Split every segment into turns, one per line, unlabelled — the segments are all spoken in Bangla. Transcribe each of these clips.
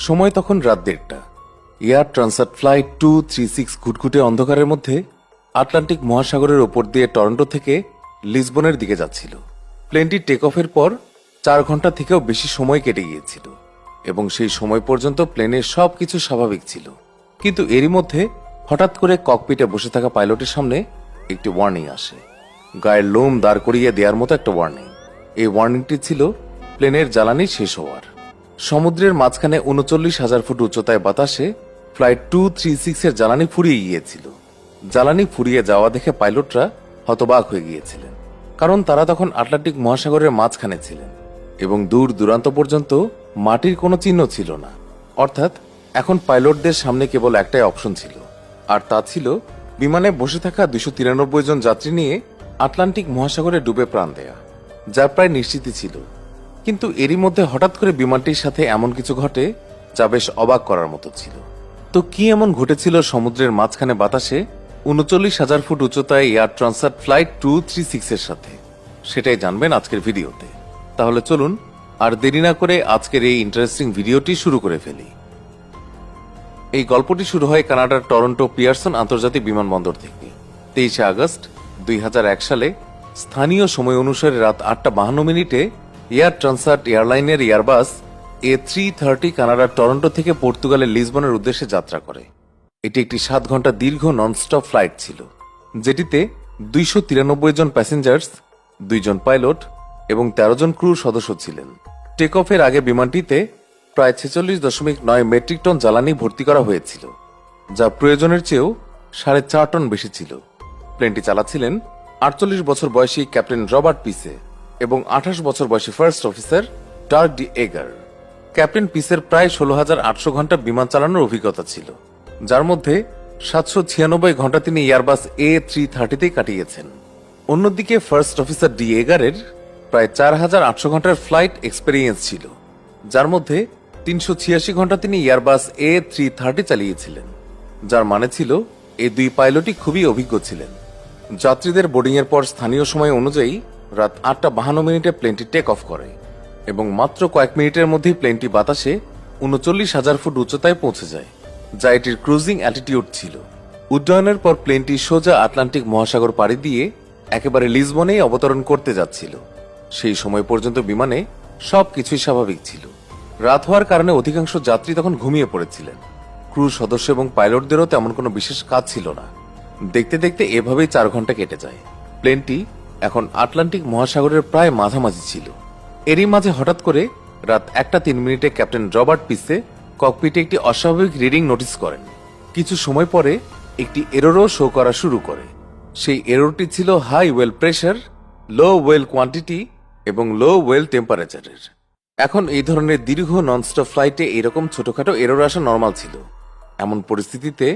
সময় তখন রাত 1:30। এয়ার ট্রান্সাট ফ্লাইট 236 ঘুটঘুটে অন্ধকারের মধ্যে আটলান্টিক মহাসাগরের ওপর দিয়ে টরন্টো থেকে লিসবনের দিকে যাচ্ছিল। প্লেনটি টেক অফের পর 4 ঘন্টা থেকেও বেশি সময় কেটে গিয়েছিল এবং সেই সময় পর্যন্ত প্লেনের সবকিছু স্বাভাবিক ছিল। কিন্তু এরই মধ্যে হঠাৎ করে ককপিটে বসে থাকা পাইলটের সামনে একটি ওয়ার্নিং আসে। গায়ের লোম দাঁড় করিয়ে দেওয়ার মতো একটা ওয়ার্নিং। এই ওয়ার্নিংটি ছিল প্লেনের জ্বালানি শেষ হওয়ার। সমুদ্রের মাঝখানে 39,000 ফুট উচ্চতায় বাতাসে ফ্লাইট 236 এর জ্বালানি ফুরিয়ে গিয়েছিল। জ্বালানি ফুরিয়ে যাওয়া দেখে পাইলটরা হতবাক হয়ে গিয়েছিলেন, কারণ তারা তখন আটলান্টিক মহাসাগরের মাঝখানে ছিলেন এবং দূর দূরান্ত পর্যন্ত মাটির কোনো চিহ্ন ছিল না। অর্থাৎ এখন পাইলটদের সামনে কেবল একটাই অপশন ছিল, আর তা ছিল বিমানে বসে থাকা 293 জন যাত্রী নিয়ে আটলান্টিক মহাসাগরে ডুবে প্রাণ দেয়া, যা প্রায় নিশ্চিতই ছিল। কিন্তু এরই মধ্যে হঠাৎ করে বিমানটির সাথে এমন কিছু ঘটে যা বেশ অবাক করার মতো ছিল। তো কি এমন ঘটেছিল সমুদ্রের মাঝখানে বাতাসে 39,000 ফুট উচ্চতায় এয়ার ট্রান্সাট ফ্লাইট 236 এর সাথে, সেটাই জানবেন আজকের ভিডিওতে। তাহলে চলুন আর দেরি না করে আজকের এই ইন্টারেস্টিং ভিডিওটি শুরু করে ফেলি। এই গল্পটি শুরু হয় কানাডার টরন্টো পিয়ারসন আন্তর্জাতিক বিমানবন্দর থেকে 23 আগস্ট 2001 সালে স্থানীয় সময় অনুসারে রাত 8:52 এয়ার ট্রান্সাট এয়ারলাইনের এয়ারবাস A330 কানাডার টরন্টো থেকে পর্তুগালের লিসবনের উদ্দেশ্যে যাত্রা করে। এটি একটি 7 ঘন্টা দীর্ঘ ননস্টপ ফ্লাইট ছিল, যেটিতে 293 জন প্যাসেঞ্জার্স, 2 জন পাইলট এবং 13 জন ক্রু সদস্য ছিলেন। টেক অফের আগে বিমানটিতে প্রায় 46.9 মেট্রিক টন জ্বালানি ভর্তি করা হয়েছিল, যা প্রয়োজনের চেয়েও 4.5 টন বেশি ছিল। প্লেনটি চালাচ্ছিলেন 48 বছর বয়সী ক্যাপ্টেন রবার্ট পিসে এবং 28 বছর বয়সী ফার্স্ট অফিসার ডার্ক ডি এগার। ক্যাপ্টেন পিসের প্রায় 16,800 ঘন্টা বিমান চালানোর অভিজ্ঞতা ছিল, যার মধ্যে 796 ঘন্টা তিনি এয়ারবাস A330 কাটিয়েছেন। অন্যদিকে ফার্স্ট অফিসার ডি এগারের প্রায় 4,800 ঘন্টার ফ্লাইট এক্সপেরিয়েন্স ছিল, যার মধ্যে 386 ঘন্টা তিনি এয়ারবাস A330 চালিয়েছিলেন, যার মানে ছিল এই দুই পাইলটই খুবই অভিজ্ঞ ছিলেন। যাত্রীদের বোর্ডিং এর পর স্থানীয় সময় অনুযায়ী রাত 8:52 প্লেনটি টেক অফ করে এবং মাত্র কয়েক মিনিটের মধ্যেই প্লেনটি বাতাসে 39,000 ফুট উচ্চতায় পৌঁছে যায়, যা এটির ক্রুজিং অ্যাটিটিউড ছিল। উড্ডয়নের পর প্লেনটি সোজা আটলান্টিক মহাসাগর পাড়ি দিয়ে একেবারে লিসবনেই অবতরণ করতে যাচ্ছিল। সেই সময় পর্যন্ত বিমানে সবকিছুই স্বাভাবিক ছিল। রাত হওয়ার কারণে অধিকাংশ যাত্রী তখন ঘুমিয়ে পড়েছিলেন। ক্রু সদস্য এবং পাইলটদেরও তেমন কোনো বিশেষ কাজ ছিল না। দেখতে দেখতে এভাবেই 4 ঘন্টা কেটে যায়। প্লেনটি এখন আটলান্টিক মহাসাগরের প্রায় মাঝামাঝি ছিল। এরই মাঝে হঠাৎ করে রাত 1:03 ক্যাপ্টেন রবার্ট পিসে ককপিটে একটি অস্বাভাবিক রিডিং নোটিস করেন। কিছু সময় পরে একটি এররও শো করা শুরু করে। সেই এররটি ছিল হাই ওয়েল প্রেশার, লো ওয়েল কোয়ান্টিটি এবং লো ওয়েল টেম্পারেচারের। এখন এই ধরনের দীর্ঘ ননস্টপ ফ্লাইটে এরকম ছোটখাটো এরর আসা নর্মাল ছিল। এমন পরিস্থিতিতে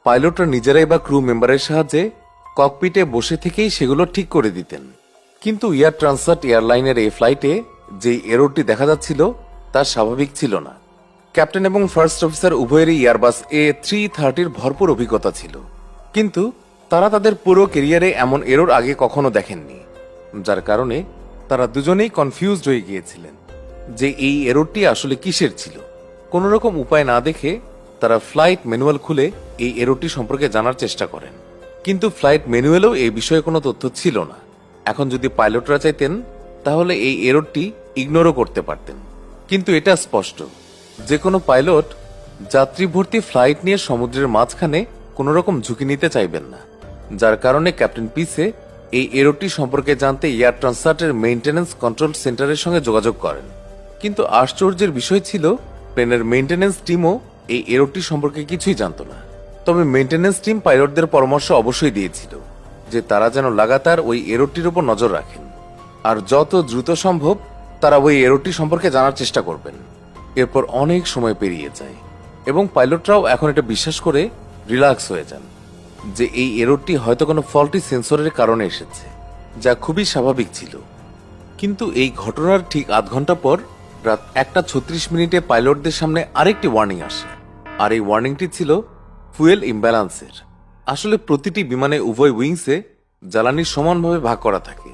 পাইলটরা নিজেরাই বা ক্রু মেম্বারের সাহায্যে ককপিটে বসে থেকেই সেগুলো ঠিক করে দিতেন। কিন্তু এয়ার ট্রান্সাট এয়ারলাইনের এই ফ্লাইটে যেই এররটি দেখা যাচ্ছিল তা স্বাভাবিক ছিল না। ক্যাপ্টেন এবং ফার্স্ট অফিসার উভয়েরই এয়ারবাস A330 ভরপুর অভিজ্ঞতা ছিল, কিন্তু তারা তাদের পুরো ক্যারিয়ারে এমন এরর আগে কখনো দেখেননি, যার কারণে তারা দুজনেই কনফিউজড হয়ে গিয়েছিলেন যে এই এররটি আসলে কিসের ছিল। কোন রকম উপায় না দেখে তারা ফ্লাইট ম্যানুয়াল খুলে এই এররটি সম্পর্কে জানার চেষ্টা করেন, কিন্তু ফ্লাইট ম্যানুয়ালেও এই বিষয়ে কোনো তথ্য ছিল না। এখন যদি পাইলটরা চাইতেন তাহলে এই এররটি ইগনোরও করতে পারতেন, কিন্তু এটা স্পষ্ট যে কোনো পাইলট যাত্রী ভর্তি ফ্লাইট নিয়ে সমুদ্রের মাঝখানে কোনো রকম ঝুঁকি নিতে চাইবেন না, যার কারণে ক্যাপ্টেন পিসে এই এররটি সম্পর্কে জানতে এয়ার ট্রান্সাটের মেইনটেনেন্স কন্ট্রোল সেন্টারের সঙ্গে যোগাযোগ করেন। কিন্তু আশ্চর্যের বিষয় ছিল প্লেনের মেইনটেনেন্স টিমও এই এররটি সম্পর্কে কিছুই জানত না। তবে মেইনটেনেন্স টিম পাইলটদের পরামর্শ অবশ্যই দিয়েছিল যে তারা যেন লাগাতার ওই এররটির উপর নজর রাখেন আর যত দ্রুত সম্ভব তারা ওই এররটি সম্পর্কে জানার চেষ্টা করবেন। এরপর অনেক সময় পেরিয়ে যায় এবং পাইলটরাও এখন এটা বিশ্বাস করে রিল্যাক্স হয়ে যান যে এই এররটি হয়তো কোনো ফল্টি সেন্সরের কারণে এসেছে, যা খুবই স্বাভাবিক ছিল। কিন্তু এই ঘটনার ঠিক আধ ঘন্টা পর রাত 1:36 পাইলটদের সামনে আরেকটি ওয়ার্নিং আসে, আর এই ওয়ার্নিংটি ছিল ফুয়েল ইমব্যালেন্সের। আসলে প্রতিটি বিমানে উভয় উইংসে জ্বালানি সমানভাবে ভাগ করা থাকে,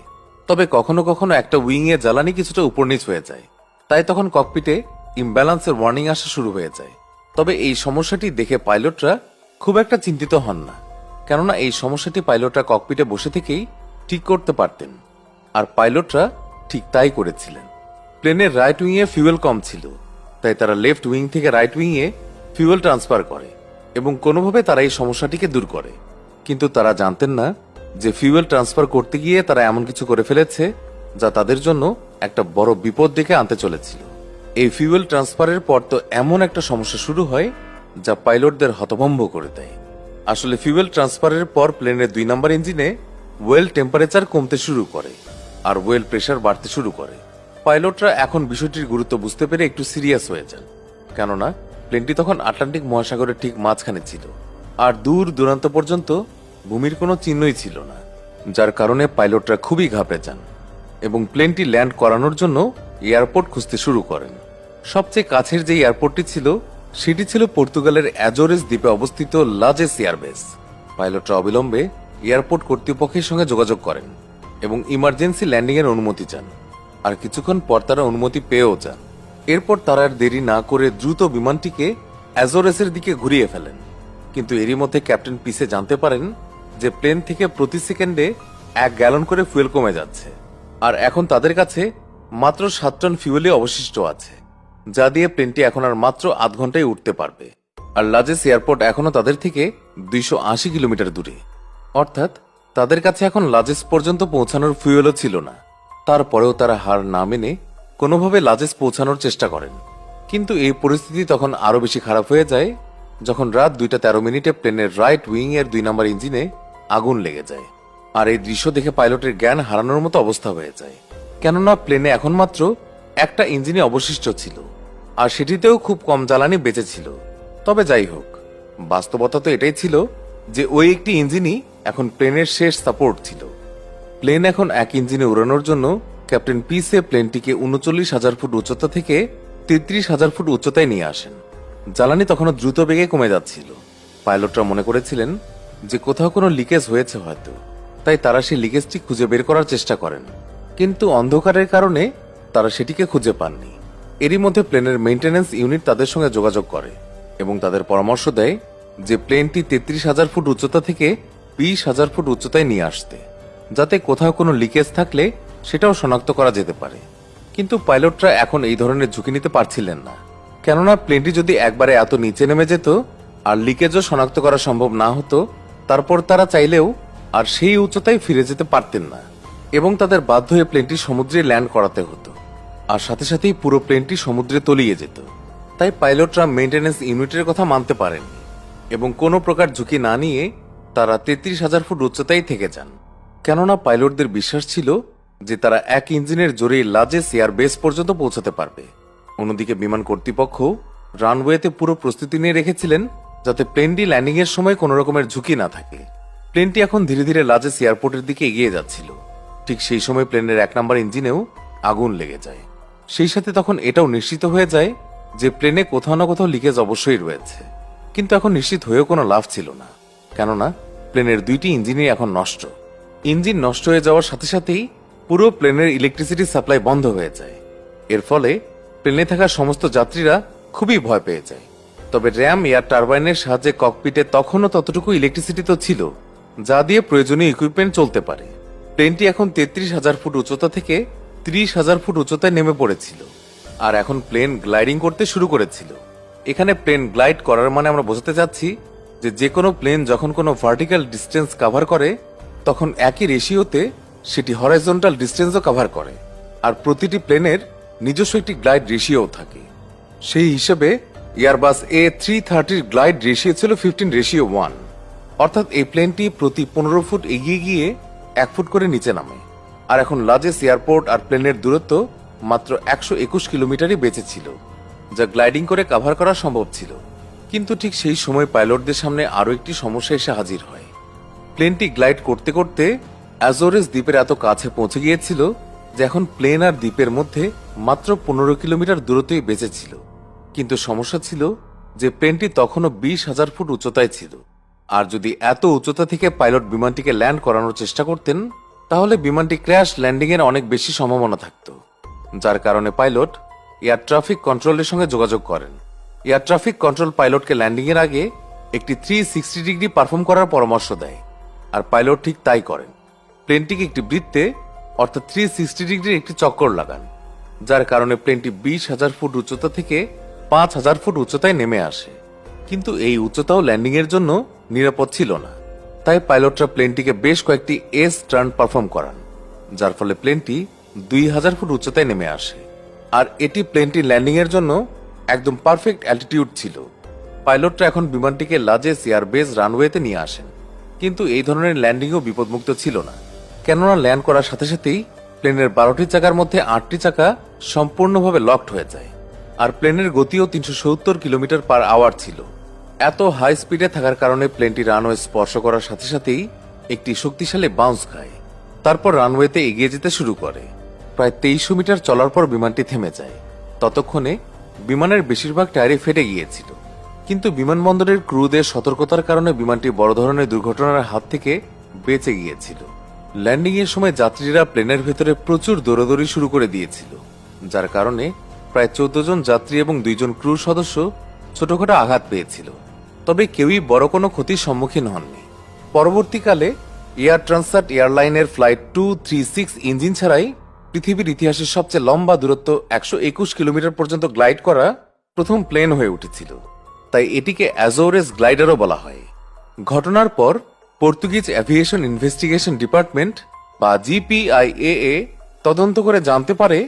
তবে কখনো কখনো একটা উইং এ জ্বালানি কিছুটা উপর নিচ হয়ে যায়। তাই তখন ককপিটে ইমব্যালেন্সের ওয়ার্নিং আসা শুরু হয়ে যায়। তবে এই সমস্যাটি দেখে পাইলটরা খুব একটা চিন্তিত হন না, কেননা এই সমস্যাটি পাইলটরা ককপিটে বসে থেকেই ঠিক করতে পারতেন। আর পাইলটরা ঠিক তাই করেছিলেন। প্লেনের রাইট উইংয়ে ফিউয়েল কম ছিল, তাই তারা লেফট উইং থেকে রাইট উইংয়ে ফিউয়েল ট্রান্সফার করে এবং কোনোভাবে তারা এই সমস্যাটিকে দূর করে। কিন্তু তারা জানতেন না যে ফিউয়েল ট্রান্সফার করতে গিয়ে তারা এমন কিছু করে ফেলেছে যা তাদের জন্য একটা বড় বিপদ ডেকে আনতে চলেছিল। এই ফিউয়েল ট্রান্সফারের পর তো এমন একটা সমস্যা শুরু হয় যা পাইলটদের হতভম্ব করে দেয়। আসলে ফিউয়েল ট্রান্সফারের পর প্লেনের 2 নম্বর ইঞ্জিনে ওয়েল টেম্পারেচার কমতে শুরু করে আর ওয়েল প্রেশার বাড়তে শুরু করে। পাইলটরা এখন বিষয়টির গুরুত্ব বুঝতে পেরে একটু সিরিয়াস হয়ে যান, কেননা প্লেনটি তখন আটলান্টিক মহাসাগরের ঠিক মাঝখানে ছিল আর দূর দূরান্ত পর্যন্ত ভূমির কোনো চিহ্নই ছিল না, যার কারণে পাইলটরা খুবই ঘাবড়ে যান এবং প্লেনটি ল্যান্ড করানোর জন্য এয়ারপোর্ট খুঁজতে শুরু করেন। সবচেয়ে কাছের যে এয়ারপোর্টটি ছিল সেটি ছিল পর্তুগালের অ্যাজোরেস দ্বীপে অবস্থিত লাজেস এয়ারবেস। পাইলটরা অবিলম্বে এয়ারপোর্ট কর্তৃপক্ষের সঙ্গে যোগাযোগ করেন এবং ইমার্জেন্সি ল্যান্ডিং এর অনুমতি চান। আর কিছুক্ষণ পর তারা অনুমতি পেয়েও যান। এরপর তারা আর দেরি না করে দ্রুত বিমানটিকে অ্যাজোরেসের দিকে ঘুরিয়ে ফেলেন। কিন্তু এরই মধ্যে ক্যাপ্টেন পিসে জানতে পারেন যে প্লেন থেকে প্রতি সেকেন্ডে 1 গ্যালন করে ফুয়েল কমে যাচ্ছে আর এখন তাদের কাছে মাত্র 7 টন ফিউয়েলই অবশিষ্ট আছে, যা দিয়ে প্লেনটি এখন আর মাত্র আধ ঘন্টায় উঠতে পারবে। আর লাজেস এয়ারপোর্ট এখনো তাদের থেকে 280 কিলোমিটার দূরে, অর্থাৎ তাদের কাছে এখন লাজেস পর্যন্ত পৌঁছানোর ফুয়েলও ছিল না। তারপরেও তারা হার না মেনে কোনোভাবে লাজেস পৌঁছানোর চেষ্টা করেন। কিন্তু এই পরিস্থিতি তখন আরো বেশি খারাপ হয়ে যায় যখন রাত 2:13 প্লেনের রাইট উইং এর 2 নম্বর ইঞ্জিনে আগুন লেগে যায়। আর এই দৃশ্য দেখে পাইলটের জ্ঞান হারানোর মতো অবস্থা হয়ে যায়, কেননা প্লেনে এখন মাত্র একটা ইঞ্জিনই অবশিষ্ট ছিল আর সেটিতেও খুব কম জ্বালানি বেঁচে ছিল। তবে যাই হোক, বাস্তবতা তো এটাই ছিল যে ওই একটি ইঞ্জিনই এখন প্লেনের শেষ সাপোর্ট ছিল। প্লেন এখন এক ইঞ্জিনে উড়ানোর জন্য ক্যাপ্টেন পিসে প্লেনটিকে 39,000 ফুট উচ্চতা থেকে 33,000 ফুট উচ্চতায় নিয়ে আসেন। জ্বালানি তখনও দ্রুত বেগে কমে যাচ্ছিল। পাইলটরা মনে করেছিলেন যে কোথাও কোনো লিকেজ হয়েছে হয়তো, তাই তারা সেই লিকেজটি খুঁজে বের করার চেষ্টা করেন, কিন্তু অন্ধকারের কারণে তারা সেটিকে খুঁজে পাননি। এরই মধ্যে প্লেনের মেইনটেনেন্স ইউনিট তাদের সঙ্গে যোগাযোগ করে এবং তাদের পরামর্শ দেয় যে প্লেনটি 33,000 ফুট উচ্চতা থেকে 20,000 ফুট উচ্চতায় নিয়ে আসতে, যাতে কোথাও কোনো লিকেজ থাকলে সেটাও শনাক্ত করা যেতে পারে। কিন্তু পাইলটরা এখন এই ধরনের ঝুঁকি নিতে পারছিলেন না, কেননা প্লেনটি যদি একবারে এত নিচে নেমে যেত আর লিকেজও শনাক্ত করা সম্ভব না হতো, তারপর তারা চাইলেও আর সেই উচ্চতায় ফিরে যেতে পারতেন না এবং তাদের বাধ্য হয়ে প্লেনটি সমুদ্রে ল্যান্ড করাতে হতো আর সাথে সাথেই পুরো প্লেনটি সমুদ্রে তলিয়ে যেত। তাই পাইলটরা মেইনটেনেন্স ইউনিটের কথা মানতে পারেননি এবং কোনো প্রকার ঝুঁকি না নিয়ে তারা 33,000 ফুট উচ্চতায় থেকে যান, কেননা পাইলটদের বিশ্বাস ছিল যে তারা এক ইঞ্জিনের জোরেই লাজেস এয়ার বেস পর্যন্ত পৌঁছাতে পারবে। অন্যদিকে বিমান কর্তৃপক্ষ রানওয়েতে পুরো প্রস্তুতি নিয়ে রেখেছিলেন যাতে প্লেনটি ল্যান্ডিং এর সময় কোনো রকমের ঝুঁকি না থাকে। প্লেনটি এখন ধীরে ধীরে লাজেস এয়ারপোর্টের দিকে এগিয়ে যাচ্ছিল। ঠিক সেই সময় প্লেনের 1 নম্বর ইঞ্জিনেও আগুন লেগে যায়। সেই সাথে তখন এটাও নিশ্চিত হয়ে যায় যে প্লেনে কোথাও না কোথাও লিকেজ অবশ্যই রয়েছে। কিন্তু এখন নিশ্চিত হয়েও কোনো লাভ ছিল না, কেননা প্লেনের 2টি ইঞ্জিনই এখন নষ্ট। ইঞ্জিন নষ্ট হয়ে যাওয়ার সাথে সাথেই পুরো প্লেনের ইলেকট্রিসিটি সাপ্লাই বন্ধ হয়ে যায়। এর ফলে প্লেনে থাকা সমস্ত যাত্রীরা খুবই ভয় পেয়ে যায়। তবে র্যাম এয়ার টারবাইনের সাহায্যে ককপিটে তখনও ততটুকু ইলেকট্রিসিটি তো ছিল যা দিয়ে প্রয়োজনীয় ইকুইপমেন্ট চলতে পারে। প্লেনটি এখন 33,000 ফুট উচ্চতা থেকে 30,000 ফুট উচ্চতায় নেমে পড়েছিল আর এখন প্লেন গ্লাইডিং করতে শুরু করেছিল। এখানে প্লেন গ্লাইড করার মানে আমরা বোঝাতে চাচ্ছি যে কোনো প্লেন যখন কোনো ভার্টিক্যাল ডিস্টেন্স কভার করে তখন একই রেশিওতে সেটি হরাইজন্টাল ডিস্টেন্সও কভার করে আর প্রতিটি প্লেনের নিজস্ব একটি গ্লাইড রেশিও থাকে। সেই হিসেবে এয়ারবাস A330 গ্লাইড রেশিও ছিল 15:1, অর্থাৎ এই প্লেনটি প্রতি 15 ফুট এগিয়ে গিয়ে 1 ফুট করে নিচে নামে। আর এখন লাজেস এয়ারপোর্ট আর প্লেনের দূরত্ব মাত্র 121 কিলোমিটারই বেঁচে ছিল, যা গ্লাইডিং করে কভার করা সম্ভব ছিল। কিন্তু ঠিক সেই সময় পাইলটদের সামনে আরো একটি সমস্যা এসে হাজির হয়। প্লেনটি গ্লাইড করতে করতে অ্যাজোরেস দ্বীপের এত কাছে পৌঁছে গিয়েছিল যে এখন প্লেন আর দ্বীপের মধ্যে মাত্র 15 কিলোমিটার দূরত্বই বেঁচে ছিল। কিন্তু সমস্যা ছিল যে প্লেনটি তখনও 20,000 ফুট উচ্চতায় ছিল, আর যদি এত উচ্চতা থেকে পাইলট বিমানটিকে ল্যান্ড করানোর চেষ্টা করতেন তাহলে বিমানটি ক্র্যাশ ল্যান্ডিং এর অনেক বেশি সম্ভাবনা থাকত, যার কারণে পাইলট এয়ার ট্রাফিক কন্ট্রোলের সঙ্গে যোগাযোগ করেন। এয়ার ট্রাফিক কন্ট্রোল পাইলটকে ল্যান্ডিং এর আগে একটি 360 ডিগ্রি পারফর্ম করার পরামর্শ দেয়, আর পাইলট ঠিক তাই করেন। প্লেনটিকে একটি বৃত্তে অর্থাৎ 360 ডিগ্রির একটি চক্কর লাগান, যার কারণে প্লেনটি 20,000 ফুট উচ্চতা থেকে 5,000 ফুট উচ্চতায় নেমে আসে। কিন্তু এই উচ্চতাও ল্যান্ডিং এর জন্য নিরাপদ ছিল না, তাই পাইলটরা প্লেনটিকে বেশ কয়েকটি এস টার্ন পারফর্ম করান, যার ফলে প্লেনটি 2,000 ফুট উচ্চতায় নেমে আসে। আর এটি প্লেনটি ল্যান্ডিং এর জন্য একদম পারফেক্ট অ্যালটিটিউড ছিল। পাইলটরা এখন বিমানটিকে লাজেস এয়ারবেস রানওয়েতে নিয়ে আসেন, কিন্তু এই ধরনের ল্যান্ডিংও বিপদমুক্ত ছিল না, কেননা ল্যান্ড করার সাথে সাথেই প্লেনের 12টি চাকার মধ্যে 8টি চাকা সম্পূর্ণভাবে লকড হয়ে যায়, আর প্লেনের গতিও 370 কিলোমিটার পার আওয়ার ছিল। এত হাই স্পিডে থাকার কারণে প্লেনটি রানওয়ে স্পর্শ করার সাথে সাথেই একটি শক্তিশালী বাউন্স খায়, তারপর রানওয়েতে এগিয়ে যেতে শুরু করে। প্রায় 2300 মিটার চলার পর বিমানটি থেমে যায়। ততক্ষণে বিমানের বেশিরভাগ টায়ারই ফেটে গিয়েছিল, কিন্তু বিমানবন্দরের ক্রুদের সতর্কতার কারণে বিমানটি বড় ধরনের দুর্ঘটনার হাত থেকে বেঁচে গিয়েছিল। ল্যান্ডিং এর সময় যাত্রীরা প্লেনের ভেতরে প্রচুর দৌড়াদৌড়ি শুরু করে দিয়েছিল, যার কারণে প্রায় 14 জন যাত্রী এবং 2 জন ক্রু সদস্য ছোটখাটো আঘাত পেয়েছিল, তবে কেউই বড় কোনো ক্ষতির সম্মুখীন হননি। পরবর্তীকালে এয়ার ট্রান্সাট এয়ারলাইনের ফ্লাইট 236 ইঞ্জিন ছাড়াই পৃথিবীর ইতিহাসের সবচেয়ে লম্বা দূরত্ব 121 কিলোমিটার পর্যন্ত গ্লাইড করা প্রথম প্লেন হয়ে উঠেছিল, তাই এটিকে অ্যাজোরেস গ্লাইডারও বলা হয়। ঘটনার পর পর্তুগিজ অ্যাভিয়েশন ইনভেস্টিগেশন ডিপার্টমেন্ট বা জিপিআইএ তদন্ত করে জানতে পারে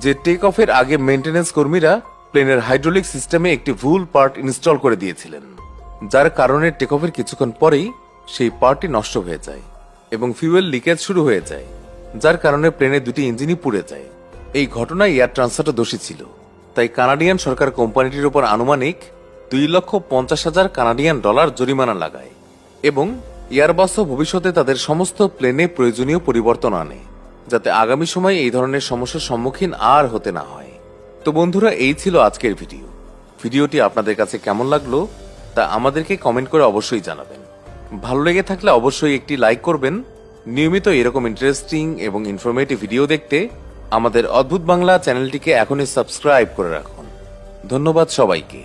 যে টেক অফের আগে মেইনটেনেন্স কর্মীরা প্লেনের হাইড্রোলিক সিস্টেমে একটি ভুল পার্ট ইনস্টল করে দিয়েছিলেন, যার কারণে টেক অফের কিছুক্ষণ পরেই সেই পার্টটি নষ্ট হয়ে যায় এবং ফিউয়েল লিকেজ শুরু হয়ে যায়, যার কারণে প্লেনের 2টি ইঞ্জিনই পুড়ে যায়। এই ঘটনায় এয়ার ট্রান্সফারও দোষী ছিল, তাই কানাডিয়ান সরকার কোম্পানিটির উপর আনুমানিক $2,50,000 কানাডিয়ান জরিমানা লাগায় এবং এয়ারবাসও ভবিষ্যতে তাদের সমস্ত প্লেনে প্রয়োজনীয় পরিবর্তন আনে, যাতে আগামী সময়ে এই ধরনের সমস্যার সম্মুখীন আর হতে না হয়। তো বন্ধুরা, এই ছিল আজকের ভিডিওটি আপনাদের কাছে কেমন লাগলো তা আমাদেরকে কমেন্ট করে অবশ্যই জানাবেন। ভালো লেগে থাকলে অবশ্যই একটি লাইক করবেন। নিয়মিত এরকম ইন্টারেস্টিং এবং ইনফরমেটিভ ভিডিও দেখতে আমাদের অদ্ভুত বাংলা চ্যানেলটিকে এখনই সাবস্ক্রাইব করে রাখুন। ধন্যবাদ সবাইকে।